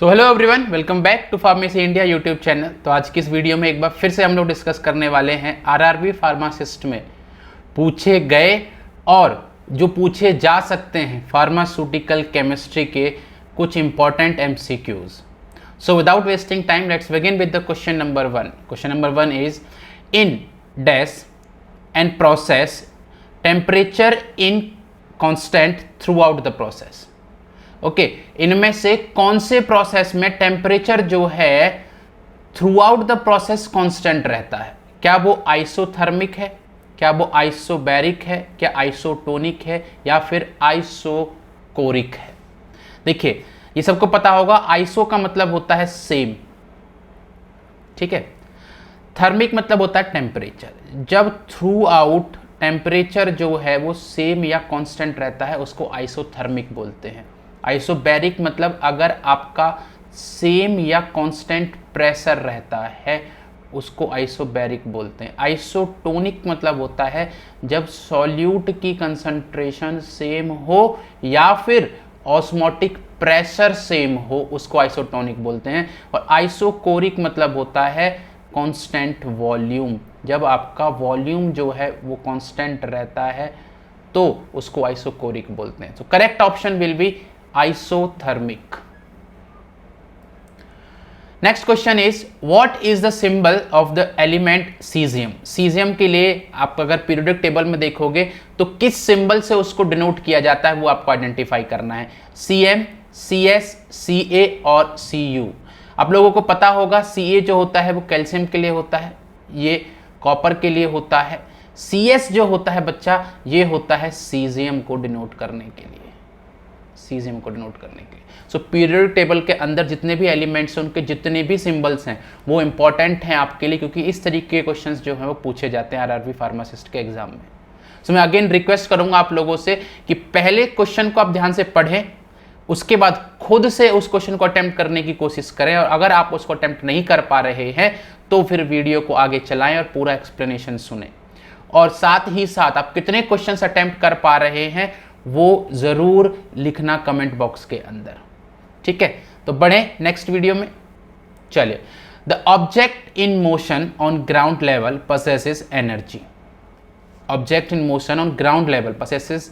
So hello everyone, welcome back to pharmacy India YouTube channel. तो आज की इस वीडियो में एक बार फिर से हम लोग डिस्कस करने वाले हैं आरआरबी फार्मासिस्ट में पूछे गए और जो पूछे जा सकते हैं फार्मास्यूटिकल केमिस्ट्री के कुछ important MCQs. So without wasting time let's begin with the question number 1। Question number 1 is in dash and process temperature in constant through out the process. Okay, इनमें से कौन से प्रोसेस में टेम्परेचर जो है through out the process constant रहता है? क्या वो आइसोथर्मिक है, क्या वो आइसोबैरिक है, क्या आइसोटोनिक है, या फिर आइसोकोरिक है? देखिए, ये सबको पता होगा, आइसो का मतलब होता है सेम, ठीक है। थर्मिक मतलब होता है टेम्परेचर। जब थ्रू आउट टेम्परेचर जो है वो सेम या कांस्टेंट रहता है उसको आइसोथर्मिक बोलते हैं। आइसोबैरिक मतलब अगर आपका सेम या कांस्टेंट प्रेशर रहता है उसको आइसोबैरिक बोलते हैं। आइसोटोनिक मतलब होता है जब सॉल्यूट की कंसंट्रेशन सेम हो या फिर ऑस्मोटिक प्रेशर सेम हो, उसको आइसोटोनिक बोलते हैं। और आइसोकोरिक मतलब होता है कांस्टेंट वॉल्यूम। जब आपका वॉल्यूम जो है वो कांस्टेंट रहता है तो उसको आइसोकोरिक बोलते हैं। तो correct option will be isothermic. Next question is what is the symbol of the element cesium? cesium के लिए आप अगर पीरियोडिक टेबल में देखोगे तो किस सिंबल से उसको डिनोट किया जाता है वो आपको आइडेंटिफाई करना है। Cm, Cs, Ca और Cu। आप लोगों को पता होगा Ca जो होता है वो कैल्शियम के लिए होता है, ये कॉपर के लिए होता है। Cs जो होता है बच्चा ये होता है सीजियम को डिनोट करने के लिए, सीजियम को डिनोट करने के लिए। सो पीरियोडिक टेबल के अंदर जितने भी एलिमेंट्स हैं उनके जितने भी सिंबल्स हैं वो इंपॉर्टेंट हैं आपके लिए, क्योंकि इस तरीके के क्वेश्चंस जो हैं वो पूछे जाते हैं आरआरबी फार्मासिस्ट के एग्जाम में। सो मैं अगेन रिक्वेस्ट करूंगा आप लोगों से कि पहले क्वेश्चन को आप ध्यान से पढ़ें, उसके बाद खुद से उस क्वेश्चन को अटेम्प्ट करने की कोशिश करें, और अगर आप उसको अटेम्प्ट नहीं कर पा रहे हैं तो फिर वीडियो को आगे चलाएं और पूरा एक्सप्लेनेशन सुने। और साथ ही साथ आप कितने क्वेश्चन अटेम्प्ट कर पा रहे हैं वो जरूर लिखना कमेंट बॉक्स के अंदर, ठीक है। तो बढ़े नेक्स्ट वीडियो में। चलिए, the object in motion on ground level possesses energy. Object in motion on ground level possesses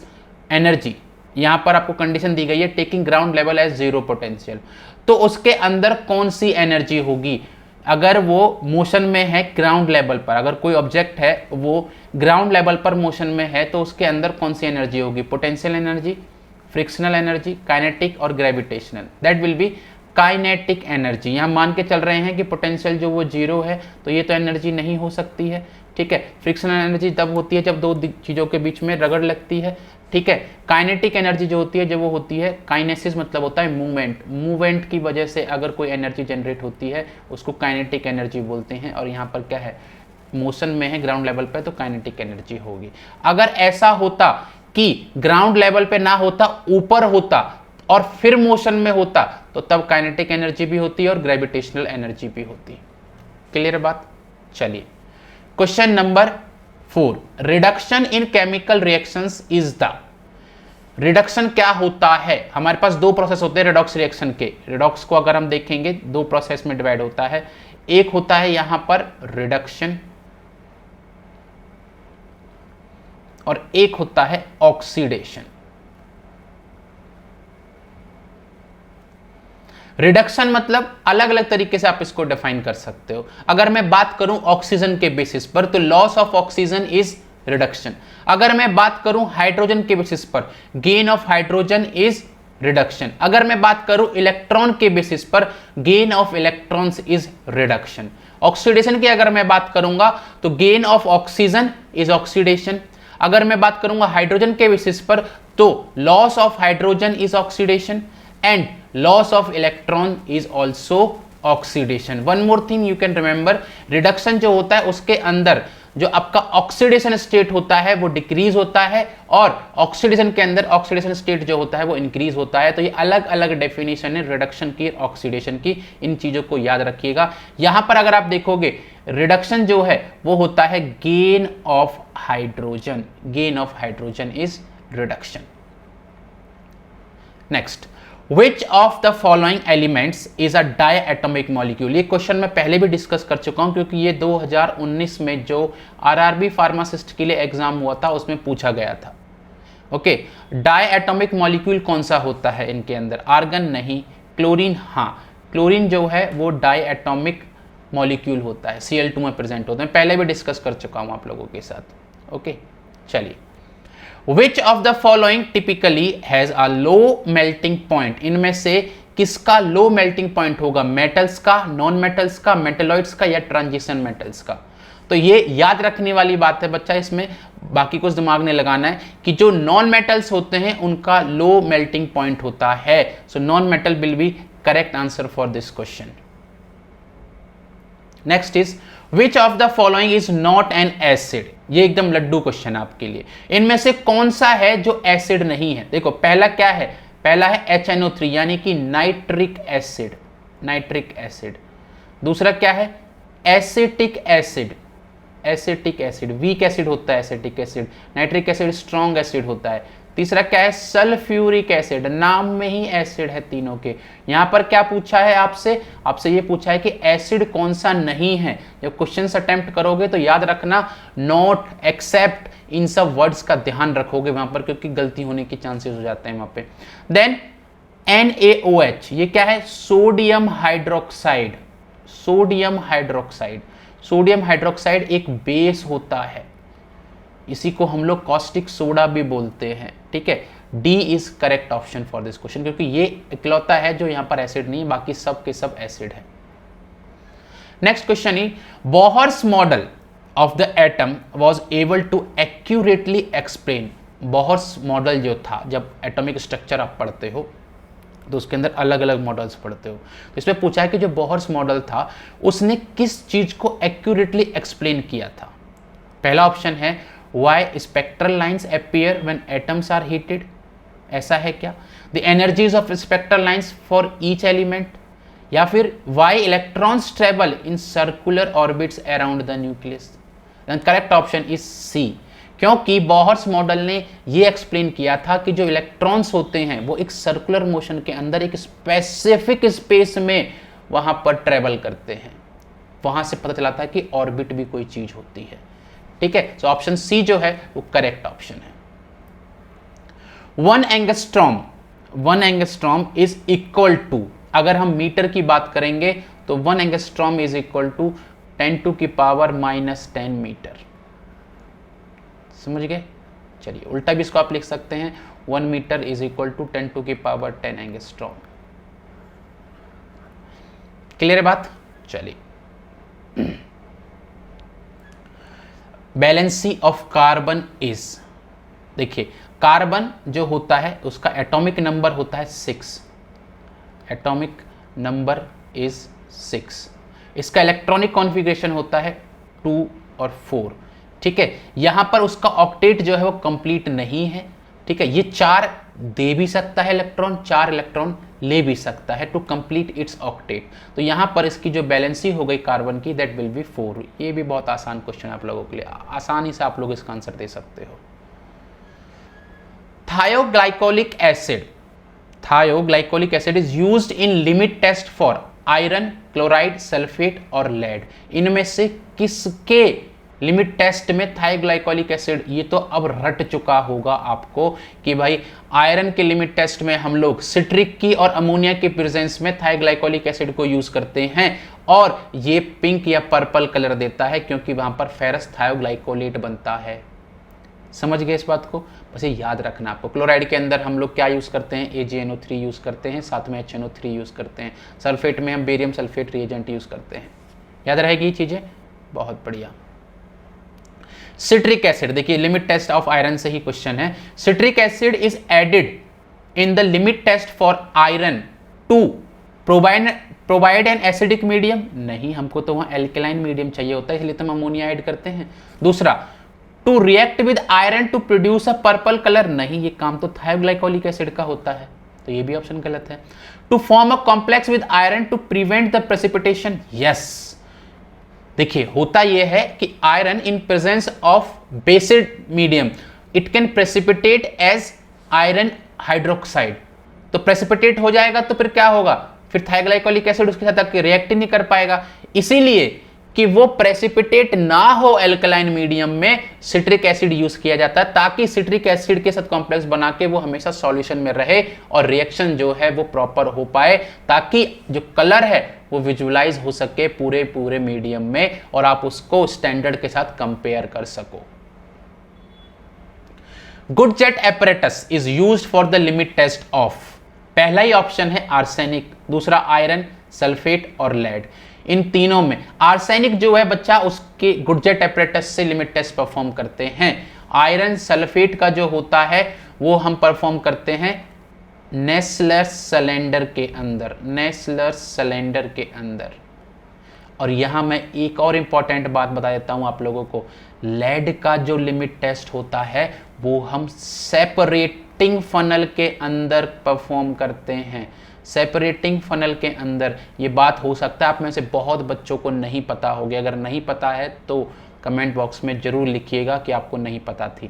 energy. यहां पर आपको कंडीशन दी गई है taking ground level as zero potential. तो उसके अंदर कौन सी एनर्जी होगी? अगर वो मोशन में है ग्राउंड लेवल पर, अगर कोई ऑब्जेक्ट है वो ग्राउंड लेवल पर मोशन में है तो उसके अंदर कौन सी एनर्जी होगी? Potential energy, frictional energy, kinetic और gravitational. That will be kinetic energy. यहाँ मान के चल रहे हैं कि पोटेंशियल जो वो जीरो है तो ये तो एनर्जी नहीं हो सकती है, ठीक है। फ्रिक्शनल एनर्जी तब होती है जब दो चीज़ों के बीच में रगड़ लगती है, ठीक है। काइनेटिक एनर्जी जो होती है जब वो होती है, काइनेसिस मतलब होता है मूवमेंट, मूवमेंट की वजह से अगर कोई एनर्जी जनरेट होती है उसको काइनेटिक एनर्जी बोलते हैं। और यहाँ पर क्या है, मोशन में है ग्राउंड लेवल पे तो काइनेटिक एनर्जी होगी। अगर ऐसा होता कि ग्राउंड लेवल पे ना होता, ऊपर होता और फिर मोशन में होता तो तब काइनेटिक एनर्जी भी होती और ग्रेविटेशनल एनर्जी भी होती। क्लियर बात? चलिए, question number 4, reduction in chemical reactions is the. Reduction क्या होता है? हमारे पास दो प्रोसेस होते हैं रिडॉक्स रिएक्शन के। रिडॉक्स को अगर हम देखेंगे दो प्रोसेस में डिवाइड होता है। एक होता है यहां पर रिडक्शन और एक होता है ऑक्सीडेशन। रिडक्शन मतलब अलग अलग तरीके से आप इसको डिफाइन कर सकते हो। अगर मैं बात करूं ऑक्सीजन के बेसिस पर तो loss of oxygen is reduction. अगर मैं बात करूं हाइड्रोजन के बेसिस पर gain of hydrogen is reduction. अगर मैं बात करूं इलेक्ट्रॉन के बेसिस पर gain of electrons is reduction. Oxidation की अगर मैं बात करूंगा तो gain of oxygen is oxidation. अगर मैं बात करूंगा हाइड्रोजन के बेसिस पर तो loss of hydrogen is oxidation and loss of electron is also oxidation. One more thing you can remember, reduction जो होता है उसके अंदर जो आपका ऑक्सीडेशन स्टेट होता है वो डिक्रीज होता है और ऑक्सीडेशन के अंदर ऑक्सीडेशन स्टेट जो होता है वो इंक्रीज होता है। तो ये अलग अलग डेफिनेशन है रिडक्शन की, ऑक्सीडेशन की। इन चीजों को याद रखिएगा। यहां पर अगर आप देखोगे रिडक्शन जो है वो होता है gain of hydrogen. Gain of hydrogen is reduction. Next, which of the following elements is a diatomic molecule. ये क्वेश्चन मैं पहले भी डिस्कस कर चुका हूं क्योंकि ये 2019 में जो आरआरबी फार्मासिस्ट के लिए एग्जाम हुआ था उसमें पूछा गया था। ओके, डायएटॉमिक मॉलिक्यूल कौन सा होता है इनके अंदर? आर्गन नहीं, क्लोरीन हाँ, क्लोरीन जो है वो डायएटॉमिक मॉलिक्यूल होता है, Cl2 में प्रेजेंट होता है, पहले भी डिस्कस कर चुका हूं आप लोगों के साथ। ओके, चलिए, विच of the following typically has a low melting point. इनमें से किसका लो मेल्टिंग पॉइंट होगा? मेटल्स का, नॉन मेटल्स का, मेटेलॉइड्स का या ट्रांजिशन मेटल्स का? तो ये याद रखने वाली बात है बच्चा, इसमें बाकी कुछ दिमाग नहीं लगाना है कि जो नॉन मेटल्स होते हैं उनका लो मेल्टिंग पॉइंट होता है। So non metal will be correct answer for this question. Next is which of the following is not an acid. ये एकदम लड्डू क्वेश्चन आपके लिए। इनमें से कौन सा है जो एसिड नहीं है? देखो, पहला क्या है? पहला है HNO3 यानी कि नाइट्रिक एसिड, नाइट्रिक एसिड। दूसरा क्या है? Acetic acid, acetic acid, weak acid होता है acetic acid. Nitric acid strong acid होता है। तीसरा क्या है? सल्फ्यूरिक एसिड, नाम में ही एसिड है तीनों के। यहां पर क्या पूछा है आपसे? आपसे ये पूछा है कि एसिड कौन सा नहीं है। जब क्वेश्चन अटेम्प्ट करोगे तो याद रखना, नॉट, एक्सेप्ट, इन सब वर्ड्स का ध्यान रखोगे वहां पर, क्योंकि गलती होने के चांसेस हो जाते हैं वहां पे। देन NaOH, ये क्या है? Sodium hydroxide, sodium hydroxide. Sodium hydroxide एक बेस होता है, इसी को हम लोग कॉस्टिक सोडा भी बोलते हैं। ठीक है, D is correct option for this question, क्योंकि ये इकलौता है जो यहां पर एसिड नहीं है, बाकी सब के सब एसिड है। Next question is Bohr's model of the atom was able to accurately explain. Bohr's model जो था, जब एटॉमिक स्ट्रक्चर आप पढ़ते हो तो उसके अंदर अलग अलग मॉडल्स पढ़ते हो, तो इसमें पूछा है कि जो बोहर्स मॉडल था उसने किस चीज को एक्यूरेटली एक्सप्लेन किया था। पहला ऑप्शन है why spectral lines appear when atoms are heated, ऐसा है क्या? The energies of spectral lines for each element, या फिर why electrons travel in circular orbits around the nucleus. Correct option is c, क्योंकि बोहर्स मॉडल ने ये explain किया था कि जो इलेक्ट्रॉन्स होते हैं वो एक सर्कुलर मोशन के अंदर एक स्पेसिफिक स्पेस में वहां पर ट्रेवल करते हैं। वहां से पता चला था कि ऑर्बिट भी कोई चीज होती है। ठीक है, तो ऑप्शन सी जो है वो करेक्ट ऑप्शन है। 1 angstrom, 1 angstrom is equal to, अगर हम मीटर की बात करेंगे तो 1 angstrom is equal to 10⁻⁻10 metre. समझ गए? चलिए, उल्टा भी इसको आप लिख सकते हैं, 1 metre is equal to 10⁻10 angstrom. Clear है बात? चलिए, बैलेंसी ऑफ कार्बन इज, देखिए कार्बन जो होता है उसका एटॉमिक नंबर होता है 6, एटॉमिक नंबर इज 6। इसका इलेक्ट्रॉनिक कॉन्फ़िगरेशन होता है 2 और 4। ठीक है, यहां पर उसका ऑक्टेट जो है वो कंप्लीट नहीं है। ठीक है, ये 4 दे भी सकता है इलेक्ट्रॉन, 4 इलेक्ट्रॉन ले भी सकता है टू कंप्लीट इट्स ऑक्टेट। तो यहां पर इसकी जो बैलेंसी हो गई कार्बन की, दैट विल बी 4। ये भी बहुत आसान क्वेश्चन है आप लोगों के लिए, आसानी से आप लोग इसका आंसर दे सकते हो। Thioglycolic acid, thioglycolic acid is used in limit test for iron, chloride, sulphate और लेड। इनमें से किसके लिमिट टेस्ट में थायोग्लाइकोलिक एसिड, ये तो अब रट चुका होगा आपको कि भाई आयरन के लिमिट टेस्ट में हम लोग सिट्रिक की और अमोनिया के प्रेजेंस में थायोग्लाइकोलिक एसिड को यूज करते हैं, और ये पिंक या पर्पल कलर देता है क्योंकि वहां पर फेरस थायोग्लाइकोलेट बनता है। समझ गए इस बात को? बस ये याद रखना आपको। क्लोराइड के अंदर हम लोग क्या यूज करते हैं? AgNO3 यूज करते हैं, साथ में HNO3 यूज करते हैं। सल्फेट में हम बेरियम सल्फेट रिएजेंट यूज करते हैं। याद रहेगी ये चीजें? बहुत बढ़िया। सिट्रिक एसिड, देखिए लिमिट टेस्ट ऑफ आयरन से ही क्वेश्चन है। Citric acid is added in the limit test for iron to provide an acidic medium, नहीं, हमको तो वहां एल्केलाइन मीडियम चाहिए होता है, इसलिए तो हम अमोनिया ऐड करते हैं। दूसरा, to react with iron to produce a purple colour, नहीं, ये काम तो थायोग्लाइकोलिक एसिड का होता है, तो ये भी ऑप्शन गलत है। To form a complex with iron to prevent the precipitation, yes. देखिए होता यह है कि iron in presence of basic medium it can precipitate as iron hydroxide, तो प्रेसिपिटेट हो जाएगा, तो फिर क्या होगा, फिर थाइग्लाइकोलिक एसिड उसके साथ रिएक्ट ही नहीं कर पाएगा। इसीलिए कि वो प्रेसिपिटेट ना हो एल्कलाइन मीडियम में सिट्रिक एसिड यूज किया जाता है, ताकि सिट्रिक एसिड के साथ कॉम्प्लेक्स बना के वो हमेशा सॉल्यूशन में रहे और रिएक्शन जो है वो प्रॉपर हो पाए, ताकि जो कलर है वो विजुअलाइज हो सके पूरे मीडियम में और आप उसको स्टैंडर्ड के साथ कंपेयर कर सको। Gutzeit apparatus is used for the limit test of, पहला ही ऑप्शन है आर्सेनिक, दूसरा आयरन, सल्फेट और लेड। इन तीनों में आर्सेनिक जो है बच्चा उसके गुडजेट एपरेटस से लिमिट टेस्ट परफॉर्म करते हैं। आयरन सल्फेट का जो होता है वो हम परफॉर्म करते हैं नेस्लर्स सिलेंडर के अंदर, नेस्लर्स सिलेंडर के अंदर। और यहां मैं एक और इंपॉर्टेंट बात बता देता हूं आप लोगों को, लेड का जो लिमिट टेस्ट होता है वो हम सेपरेटिंग फनल के अंदर परफॉर्म करते हैं, सेपरेटिंग फनल के अंदर। ये बात हो सकता है आप में से बहुत बच्चों को नहीं पता होगी, अगर नहीं पता है तो कमेंट बॉक्स में जरूर लिखिएगा कि आपको नहीं पता थी,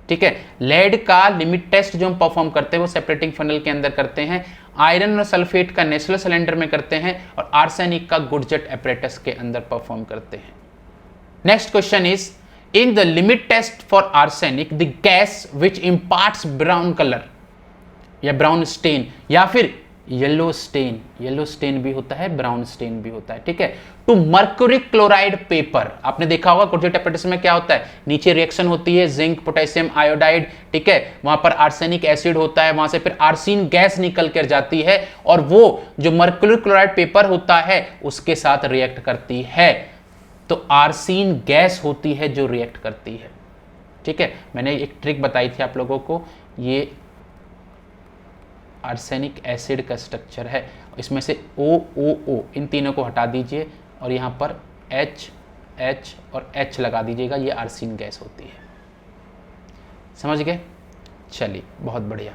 ठीक है। लेड का लिमिट टेस्ट जो हम परफॉर्म करते हैं वो सेपरेटिंग फनल के अंदर करते हैं, आयरन और सल्फेट का नेस्लर सिलेंडर में करते हैं, और आर्सेनिक का गुडजेट एपरेटस के अंदर परफॉर्म करते हैं। Next question is, in the limit test for arsenic the gas which imparts brown colour या ब्राउन स्टेन या फिर येलो स्टेन, येलो स्टेन भी होता है, ब्राउन स्टेन भी होता है, ठीक है, टू मर्क्यूरिक क्लोराइड पेपर। आपने देखा होगा गुडजेट एपरेटस में क्या होता है, नीचे रिएक्शन होती है जिंक पोटेशियम आयोडाइड, ठीक है, वहां पर आर्सेनिक एसिड होता है, वहां से फिर आर्सिन गैस निकल कर जाती है और वो जो मर्क्यूरिक क्लोराइड पेपर होता है उसके साथ रिएक्ट करती है। तो आर्सिन गैस होती है जो रिएक्ट करती है, ठीक है। मैंने एक ट्रिक बताई थी आप लोगों को, ये आर्सेनिक एसिड का स्ट्रक्चर है, इसमें से OOO इन तीनों को हटा दीजिए और यहाँ पर H और H लगा दीजिएगा, ये आर्सिन गैस होती है। समझ गए? चलिए बहुत बढ़िया।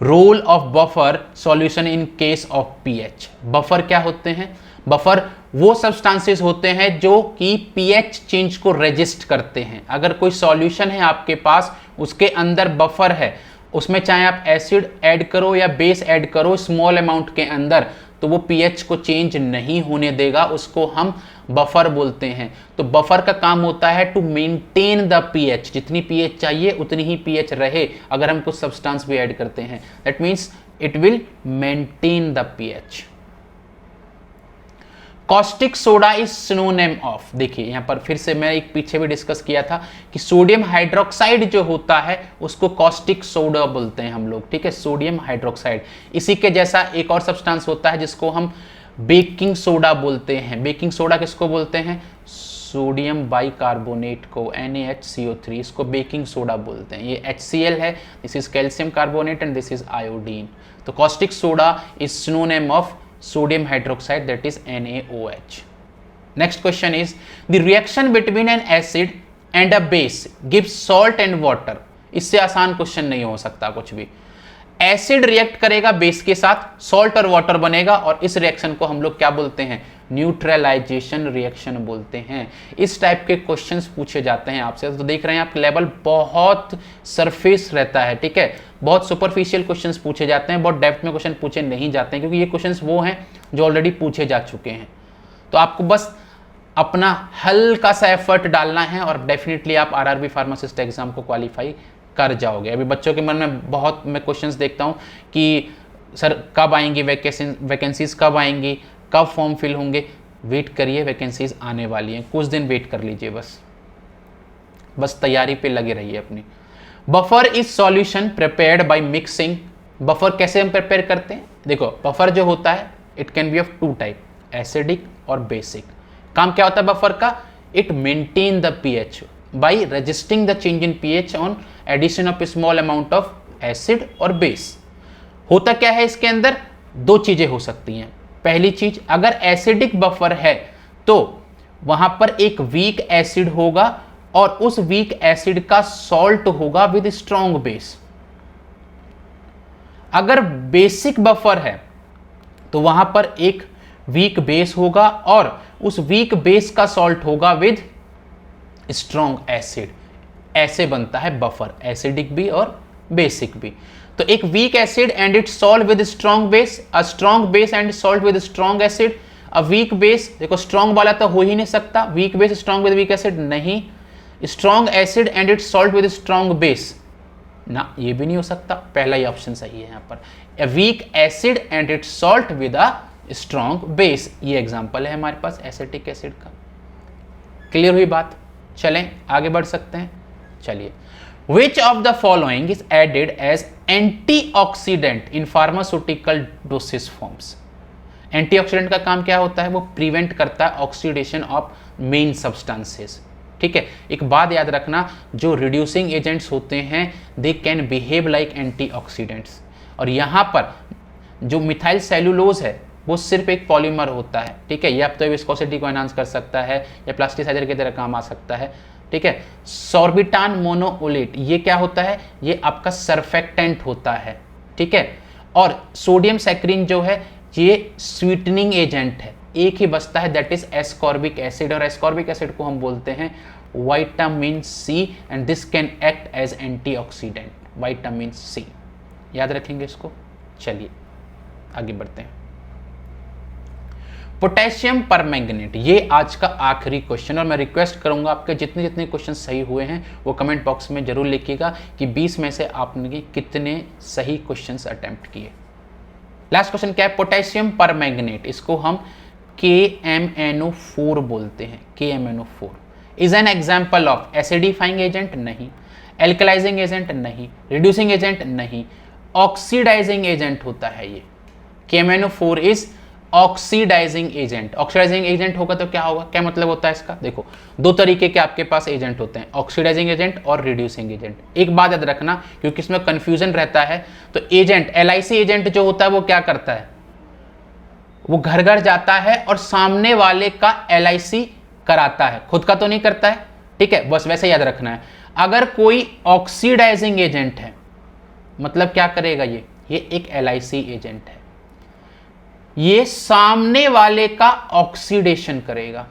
Role of buffer solution in case of pH. Buffer क्या होते हैं? बफर वो सब्सटेंसेस होते हैं जो कि पीएच चेंज को रेजिस्ट करते हैं। अगर कोई सॉल्यूशन है आपके पास, उसके अंदर बफर है, उसमें चाहे आप एसिड ऐड करो या बेस ऐड करो स्मॉल अमाउंट के अंदर, तो वो पीएच को चेंज नहीं होने देगा, उसको हम बफर बोलते हैं। तो बफर का काम होता है टू मेंटेन द पीएच, जितनी पीएच चाहिए उतनी ही पीएच रहे। अगर हम कुछ सब्सटेंस भी ऐड करते हैं, that means it will maintain the pH. Caustic soda is synonym of, देखिए यहां पर फिर से मैं एक पीछे भी डिस्कस किया था कि सोडियम हाइड्रोक्साइड जो होता है उसको कॉस्टिक सोडा बोलते हैं हम लोग, ठीक है, सोडियम हाइड्रोक्साइड। इसी के जैसा एक और सब्सटेंस होता है जिसको हम बेकिंग सोडा बोलते हैं। बेकिंग सोडा किसको बोलते हैं? सोडियम बाइकार्बोनेट को, NaHCO3, इसको बेकिंग सोडा बोलते हैं। ये HCl है, this is calcium carbonate and this is iodine. तो caustic soda is synonym of sodium hydroxide, that is NaOH. Next question is, the reaction between an acid and a base gives salt and water. इससे आसान question नहीं हो सकता कुछ भी। Acid react करेगा base के साथ, सॉल्ट और वाटर बनेगा, और इस रिएक्शन को हम लोग क्या बोलते हैं? न्यूट्रलाइजेशन रिएक्शन बोलते हैं। इस टाइप के क्वेश्चंस पूछे जाते हैं आपसे। तो देख रहे हैं आप, लेवल बहुत सरफेस रहता है, ठीक है, बहुत सुपरफिशियल क्वेश्चंस पूछे जाते हैं, बहुत डेप्थ में क्वेश्चन पूछे नहीं जाते हैं, क्योंकि ये क्वेश्चंस वो हैं जो ऑलरेडी पूछे जा चुके हैं। तो आपको बस अपना हल्का सा एफर्ट डालना है और डेफिनेटली आप RRB फार्मासिस्ट एग्जाम को क्वालिफाई कर जाओगे। अभी बच्चों के मन में बहुत मैं क्वेश्चंस देखता हूँ कि सर कब आएंगी वैकेंसीज, कब आएंगी, कब फॉर्म फिल होंगे। वेट करिए, वैकेंसीज आने वाली हैं, कुछ दिन वेट कर लीजिए, बस तैयारी पे लगे रहिए अपनी। Buffer is solution prepared by mixing. Buffer कैसे हम प्रिपेयर करते हैं? देखो, बफर जो होता है it can be of two type, acidic और बेसिक। काम क्या होता है बफर का? It maintain the pH by resisting the change in pH on addition of small amount of acid और बेस। होता क्या है इसके अंदर? दो चीजें हो सकती हैं। पहली चीज, अगर एसिडिक बफर है तो वहां पर एक वीक एसिड होगा और उस वीक एसिड का सॉल्ट होगा विद स्ट्रॉन्ग बेस। अगर बेसिक बफर है तो वहां पर एक वीक बेस होगा और उस वीक बेस का सॉल्ट होगा विद स्ट्रॉन्ग एसिड। ऐसे बनता है बफर, एसिडिक भी और बेसिक भी। तो एक weak acid and it solve with strong base, a strong base and solve with strong acid, a weak base, देखो स्ट्रॉन्ग वाला तो हो ही नहीं सकता, weak base strong with weak acid नहीं, strong acid and it solve with strong base ना, ये भी नहीं हो सकता, पहला ही ऑप्शन सही है यहाँ पर, a weak acid and it salt with a strong base, ये एग्जांपल है हमारे पास एसिटिक एसिड का। क्लियर हुई बात? चलें आगे बढ़ सकते हैं। चलिए, which of the following is added as antioxidant in pharmaceutical dosage forms? Antioxidant का काम क्या होता है? वो प्रिवेंट करता है ऑक्सीडेशन ऑफ मेन सब्सटेंसेस। ठीक है, एक बात याद रखना, जो रिड्यूसिंग एजेंट्स होते हैं they can behave like antioxidants, और यहाँ पर जो मिथाइल सेलुलोज है वो सिर्फ एक पॉलीमर होता है। ठीक है, ये अब तो विस्कोसिटी को एनहांस कर सकता है या प्लास्टिसाइजर की तरह काम आ सकता है। ठीक है, सॉर्बिटान मोनोओलेट ये क्या होता है? ये आपका सरफेक्टेंट होता है। ठीक है, और सोडियम सैक्रिन जो है ये स्वीटनिंग एजेंट है, एक ही बचता है दैट इज एस्कॉर्बिक एसिड, और एस्कॉर्बिक एसिड को हम बोलते हैं vitamin C and this can act as antioxidant, vitamin C, याद रखेंगे इसको। चलिए आगे बढ़ते हैं। पोटेशियम परमैंगनेट, ये आज का आखिरी क्वेश्चन, और मैं रिक्वेस्ट करूंगा आपके जितने जितने क्वेश्चन सही हुए हैं वो कमेंट बॉक्स में जरूर लिखिएगा कि 20 में से आपने कितने सही क्वेश्चंस अटेम्प्ट किए। लास्ट क्वेश्चन क्या है? पोटेशियम परमैंगनेट, इसको हम KMnO4 बोलते हैं। KMnO4 is an example of acidifying agent नहीं, एल्कलाइजिंग एजेंट नहीं, रिड्यूसिंग एजेंट नहीं, ऑक्सीडाइजिंग एजेंट होता है ये। KMnO4 is oxidising agent. Oxidising agent होगा तो क्या होगा? क्या मतलब होता है इसका? देखो, दो तरीके के आपके पास एजेंट होते हैं, ऑक्सीडाइजिंग एजेंट और रिड्यूसिंग एजेंट। एक बात याद रखना क्योंकि इसमें कंफ्यूजन रहता है, तो एजेंट LIC एजेंट जो होता है वो क्या करता है? वो घर घर जाता है और सामने वाले का LIC कराता है, खुद का तो नहीं करता है। ठीक है, बस वैसे याद रखना है। अगर कोई ऑक्सीडाइजिंग एजेंट है मतलब क्या करेगा? ये एक LIC एजेंट है, ये सामने वाले का ऑक्सीडेशन करेगा।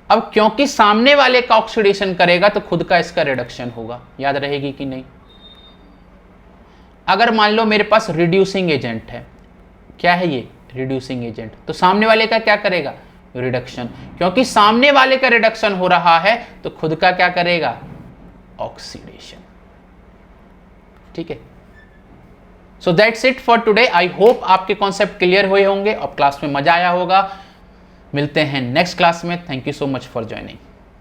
अब क्योंकि सामने वाले का ऑक्सीडेशन करेगा तो खुद का इसका रिडक्शन होगा, याद रहेगी कि नहीं? अगर मान लो मेरे पास रिड्यूसिंग एजेंट है, क्या है ये? रिड्यूसिंग एजेंट, तो सामने वाले का क्या करेगा? रिडक्शन। क्योंकि सामने वाले का रिडक्शन हो रहा है तो खुद का क्या करेगा? ऑक्सीडेशन। ठीक है, so that's it for today. I hope आपके कॉन्सेप्ट क्लियर हुए होंगे और क्लास में मजा आया होगा। मिलते हैं नेक्स्ट क्लास में। Thank you so much for joining.